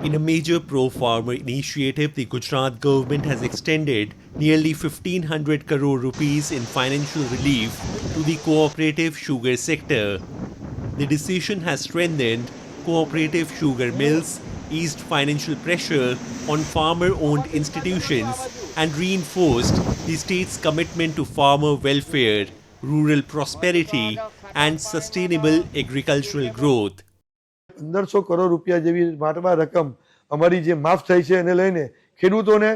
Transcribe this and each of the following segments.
In a major pro-farmer initiative, the Gujarat government has extended nearly 1500 crore rupees in financial relief to the cooperative sugar sector. The decision has strengthened cooperative sugar mills, eased financial pressure on farmer-owned institutions, and reinforced the state's commitment to farmer welfare, rural prosperity, and sustainable agricultural growth. 1500 crore રૂપિયા જેવી માટવા રકમ અમારી જે માફ થઈ છે એને લઈને ખેડૂતોને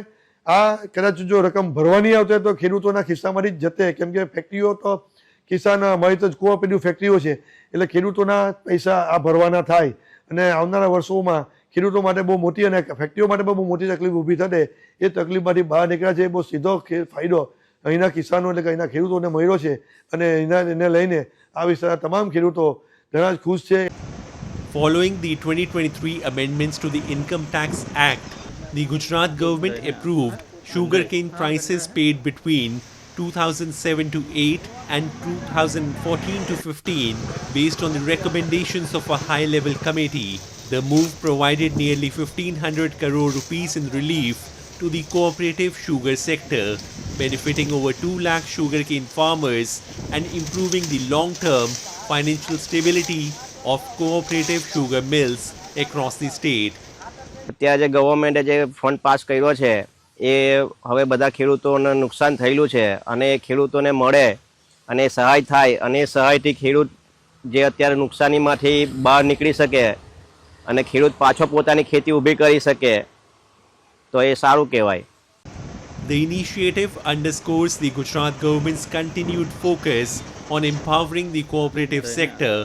આ કદાચ જો રકમ ભરવાની આવતે તો ખેડૂતોના ખિસ્સામાંથી જ જતે, કેમ કે ફેક્ટરીઓ તો કિસાન અમારી તો કોઓપરેટિવ ફેક્ટરીઓ છે એટલે ખેડૂતોના પૈસા આ ભરવાના થાય અને આવનારા વર્ષોમાં ખેડૂતો માટે બહુ મોટી અને ફેક્ટરીઓ માટે બહુ મોટી તકલીફ ઊભી થશે. એ તકલીફમાંથી બહાર નીકળ્યા છે. બહુ સીધો ફાયદો અહીંના કિસાનો એટલે કે અહીંના ખેડૂતોને મળ્યો છે અને એને લઈને આ વિસ્તારના તમામ ખેડૂતો ઘણા જ ખુશ છે. Following the 2023 amendments to the Income Tax Act, the Gujarat government approved sugarcane prices paid between 2007 to 8 and 2014 to 15 based on the recommendations of a high-level committee. The move provided nearly 1500 crore rupees in relief to the cooperative sugar sector, benefiting over 2 lakh sugarcane farmers and improving the long-term financial stability of cooperative sugar mills across the state. અત્યારે જે ગવર્મેન્ટે જે fund pass કર્યો છે એ હવે બધા ખેડૂતોને નુકસાન થયેલું છે અને ખેડૂતોને મળે અને સહાય થાય અને સહાયથી ખેડૂત જે અત્યારે નુકસાનીમાંથી બહાર નીકળી શકે અને ખેડૂત પાછો પોતાની ખેતી ઊભી કરી શકે તો એ સારું કહેવાય. The initiative underscores the Gujarat government's continued focus on empowering the cooperative sector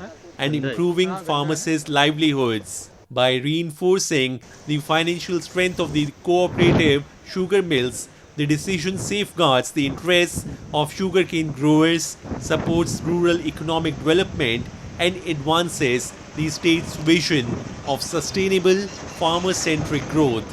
and improving farmers' livelihoods. By reinforcing the financial strength of the cooperative sugar mills, the decision safeguards the interests of sugarcane growers, supports rural economic development, and advances the state's vision of sustainable farmer-centric growth.